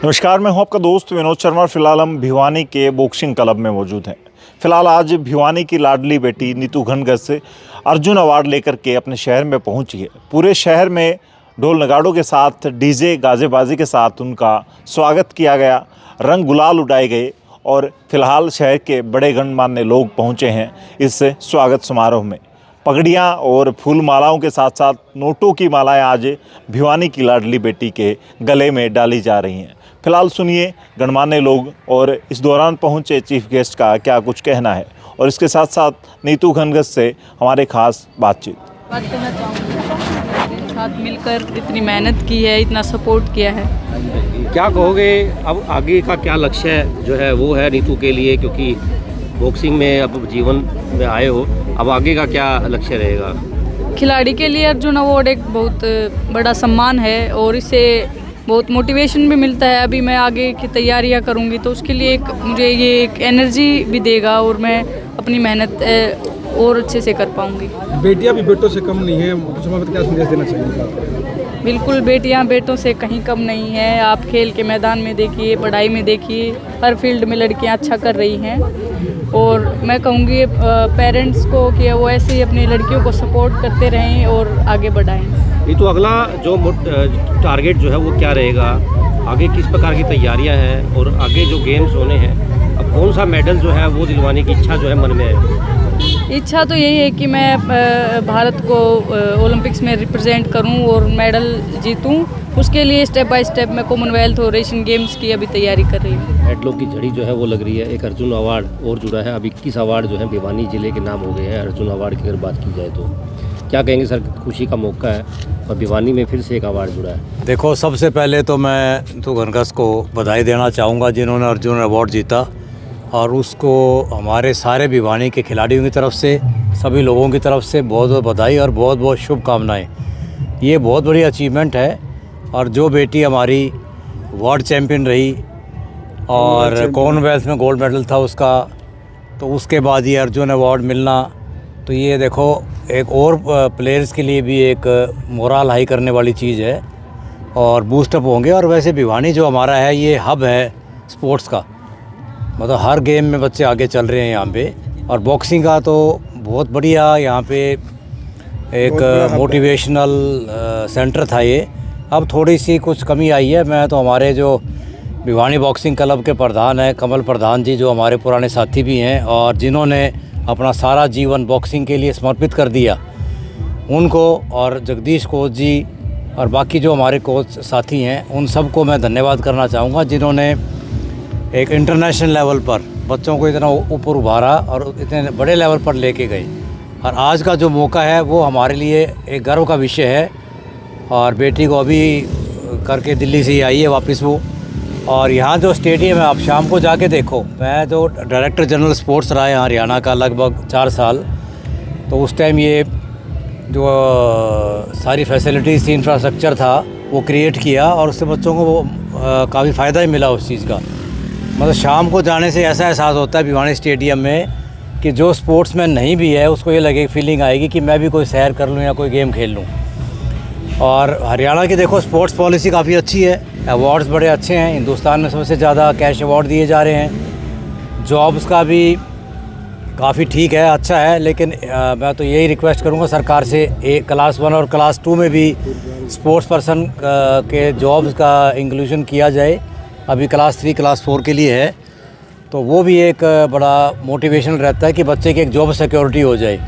नमस्कार, मैं हूं आपका दोस्त विनोद शर्मा। फिलहाल हम भिवानी के बॉक्सिंग क्लब में मौजूद हैं। फिलहाल आज भिवानी की लाडली बेटी नीतू घनघट से अर्जुन अवार्ड लेकर के अपने शहर में पहुंची है। पूरे शहर में ढोल नगाड़ों के साथ, डीजे गाजेबाजी के साथ उनका स्वागत किया गया, रंग गुलाल उड़ाए गए और फिलहाल शहर के बड़े गणमान्य लोग पहुँचे हैं इस स्वागत समारोह में। पगड़ियाँ और फूल मालाओं के साथ साथ नोटों की मालाएं आज भिवानी की लाडली बेटी के गले में डाली जा रही हैं। फिलहाल सुनिए गणमान्य लोग और इस दौरान पहुंचे चीफ गेस्ट का क्या कुछ कहना है और इसके साथ साथ नीतू घनघट से हमारे खास बात करना चाहूँगी। साथ मिलकर इतनी मेहनत की है, इतना सपोर्ट किया है। क्या कहोगे अब आगे का क्या लक्ष्य जो है वो है नीतू के लिए, क्योंकि बॉक्सिंग में अब जीवन में आए हो, अब आगे का क्या लक्ष्य रहेगा? खिलाड़ी के लिए अर्जुन अवार्ड एक बहुत बड़ा सम्मान है और इससे बहुत मोटिवेशन भी मिलता है। अभी मैं आगे की तैयारियां करूंगी तो उसके लिए मुझे ये एक एनर्जी भी देगा और मैं अपनी मेहनत और अच्छे से कर पाऊंगी। बेटियां भी बेटों से कम नहीं है, कुछ हमें क्या संदेश देना चाहिए? बिल्कुल, बेटियां बेटों से कहीं कम नहीं है। आप खेल के मैदान में देखिए, पढ़ाई में देखिए, हर फील्ड में लड़कियां अच्छा कर रही हैं और मैं कहूँगी पेरेंट्स को कि वो ऐसे ही अपनी लड़कियों को सपोर्ट करते रहें और आगे बढ़ाएं। ये तो अगला जो टारगेट जो है वो क्या रहेगा, आगे किस प्रकार की तैयारियां हैं और आगे जो गेम्स होने हैं, अब कौन सा मेडल जो है वो दिलवाने की इच्छा जो है मन में है? इच्छा तो यही है कि मैं भारत को ओलंपिक्स में रिप्रेजेंट करूं और मेडल जीतूं। उसके लिए स्टेप बाय स्टेप मैं कॉमनवेल्थ और एशियन गेम्स की अभी तैयारी कर रही हूँ। हेडलॉक की झड़ी जो है वो लग रही है, एक अर्जुन अवार्ड और जुड़ा है। अब 21 अवार्ड जो है भिवानी जिले के नाम हो गए हैं अर्जुन अवार्ड की अगर बात की जाए तो। क्या कहेंगे सर, खुशी का मौका है और भिवानी में फिर से एक अवार्ड जुड़ा है। देखो, सबसे पहले तो मैं नीतू घनघट को बधाई देना चाहूँगा जिन्होंने अर्जुन अवार्ड जीता, और उसको हमारे सारे भिवानी के खिलाड़ियों की तरफ से, सभी लोगों की तरफ से बहुत बहुत बधाई और बहुत बहुत शुभकामनाएं। ये बहुत बड़ी अचीवमेंट है और जो बेटी हमारी वर्ल्ड चैम्पियन रही और कॉमनवेल्थ में गोल्ड मेडल था उसका, तो उसके बाद ये अर्जुन अवार्ड मिलना, तो ये देखो एक और प्लेयर्स के लिए भी एक मोरल हाई करने वाली चीज़ है और बूस्टअप होंगे। और वैसे भिवानी जो हमारा है ये हब है स्पोर्ट्स का, मतलब हर गेम में बच्चे आगे चल रहे हैं यहाँ पे। और बॉक्सिंग का तो बहुत बढ़िया यहाँ पे एक मोटिवेशनल सेंटर था ये। अब थोड़ी सी कुछ कमी आई है। मैं तो हमारे जो भिवानी बॉक्सिंग क्लब के प्रधान हैं कमल प्रधान जी, जो हमारे पुराने साथी भी हैं और जिन्होंने अपना सारा जीवन बॉक्सिंग के लिए समर्पित कर दिया, उनको और जगदीश कोच जी और बाकी जो हमारे कोच साथी हैं उन सबको मैं धन्यवाद करना चाहूँगा, जिन्होंने एक इंटरनेशनल लेवल पर बच्चों को इतना ऊपर उभारा और इतने बड़े लेवल पर लेके गए। और आज का जो मौका है वो हमारे लिए एक गर्व का विषय है। और बेटी को अभी करके दिल्ली से ही आई है वापस वो, और यहाँ जो स्टेडियम है आप शाम को जाके देखो। मैं जो डायरेक्टर जनरल स्पोर्ट्स रहा है यहाँ हरियाणा का लगभग 4 साल, तो उस टाइम ये जो सारी फैसिलिटीज़ थी, इंफ्रास्ट्रक्चर था, वो क्रिएट किया और उससे बच्चों को वो काफ़ी फ़ायदा ही मिला उस चीज़ का। मतलब शाम को जाने से ऐसा एहसास होता है भिवानी स्टेडियम में कि जो स्पोर्ट्समैन नहीं भी है उसको ये लगे, फीलिंग आएगी कि मैं भी कोई सैर कर लूँ या कोई गेम खेल लूँ। और हरियाणा की देखो स्पोर्ट्स पॉलिसी काफ़ी अच्छी है, अवार्ड्स बड़े अच्छे हैं, हिंदुस्तान में सबसे ज़्यादा कैश अवार्ड दिए जा रहे हैं। जॉब्स का भी काफ़ी ठीक है, अच्छा है, लेकिन मैं तो यही रिक्वेस्ट करूँगा सरकार से, एक क्लास 1 और क्लास 2 में भी स्पोर्ट्स पर्सन के जॉब्स का इंक्लूजन किया जाए। अभी क्लास 3 क्लास 4 के लिए है, तो वो भी एक बड़ा मोटिवेशन रहता है कि बच्चे की एक जॉब सिक्योरिटी हो जाए।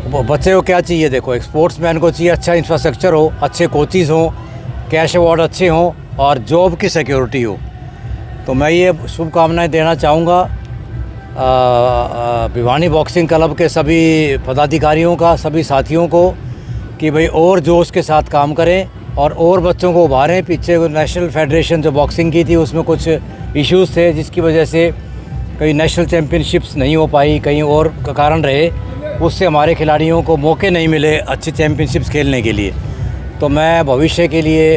बच्चे को क्या चाहिए, देखो एक स्पोर्ट्समैन को चाहिए अच्छा इंफ्रास्ट्रक्चर हो, अच्छे कोचिज़ हों, कैश अवार्ड अच्छे हों और जॉब की सिक्योरिटी हो। तो मैं ये शुभकामनाएं देना चाहूँगा भिवानी बॉक्सिंग क्लब के सभी पदाधिकारियों का, सभी साथियों को, कि भाई और जोश के साथ काम करें और बच्चों को उभारें। पीछे नेशनल फेडरेशन जो बॉक्सिंग की थी उसमें कुछ इश्यूज़ थे जिसकी वजह से कई नेशनल चैम्पियनशिप्स नहीं हो पाई, कहीं और का कारण रहे, उससे हमारे खिलाड़ियों को मौके नहीं मिले अच्छी चैम्पियनशिप्स खेलने के लिए। तो मैं भविष्य के लिए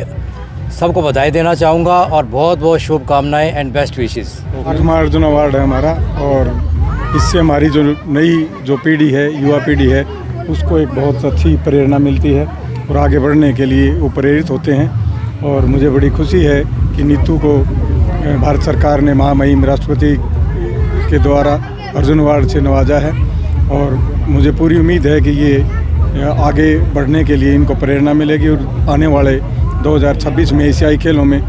सबको बधाई देना चाहूँगा और बहुत बहुत शुभकामनाएं एंड बेस्ट विशेस। 8वां अर्जुन अवार्ड है हमारा और इससे हमारी जो नई जो पीढ़ी है, युवा पीढ़ी है, उसको एक बहुत अच्छी प्रेरणा मिलती है और आगे बढ़ने के लिए वो प्रेरित होते हैं। और मुझे बड़ी खुशी है कि कि नीतू को भारत सरकार ने महामहिम राष्ट्रपति के द्वारा अर्जुन अवार्ड से नवाजा है और मुझे पूरी उम्मीद है कि ये आगे बढ़ने के लिए इनको प्रेरणा मिलेगी और आने वाले 2026 में एशियाई खेलों में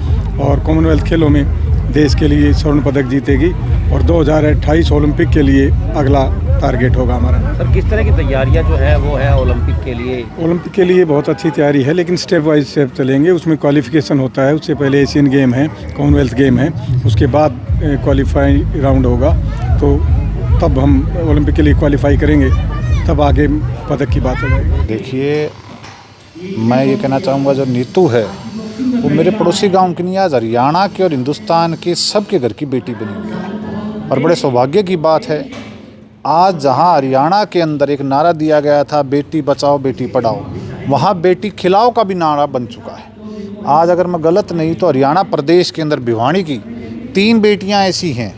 और कॉमनवेल्थ खेलों में देश के लिए स्वर्ण पदक जीतेगी और 2028 ओलंपिक के लिए अगला टारगेट होगा हमारा। सर किस तरह की तैयारियां जो है वो है ओलंपिक के लिए? ओलंपिक के लिए बहुत अच्छी तैयारी है, लेकिन स्टेप बाय स्टेप चलेंगे। उसमें क्वालिफिकेशन होता है, उससे पहले एशियन गेम है, कॉमनवेल्थ गेम है, उसके बाद क्वालिफाई राउंड होगा, तो तब हम ओलंपिक के लिए क्वालिफाई करेंगे, तब आगे पदक की बात हो जाएगी। देखिए, मैं ये कहना चाहूँगा जो नीतू है वो मेरे पड़ोसी गांव की नहीं, आज हरियाणा के और हिंदुस्तान के सबके घर की बेटी बनी हुई है और बड़े सौभाग्य की बात है आज जहां हरियाणा के अंदर एक नारा दिया गया था बेटी बचाओ बेटी पढ़ाओ, वहां बेटी खिलाओ का भी नारा बन चुका है। आज अगर मैं गलत नहीं तो हरियाणा प्रदेश के अंदर भिवानी की 3 बेटियां ऐसी हैं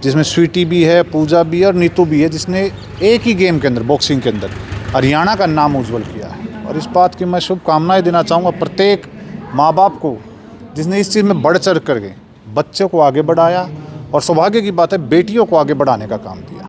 जिसमें स्वीटी भी है, पूजा भी है और नीतू भी है, जिसने एक ही गेम के अंदर बॉक्सिंग के अंदर हरियाणा का नाम उज्जवल किया है। और इस बात की मैं शुभकामनाएं देना चाहूँगा प्रत्येक माँ बाप को जिसने इस चीज़ में बढ़ चढ़ कर के बच्चे को आगे बढ़ाया और सौभाग्य की बात है बेटियों को आगे बढ़ाने का काम किया।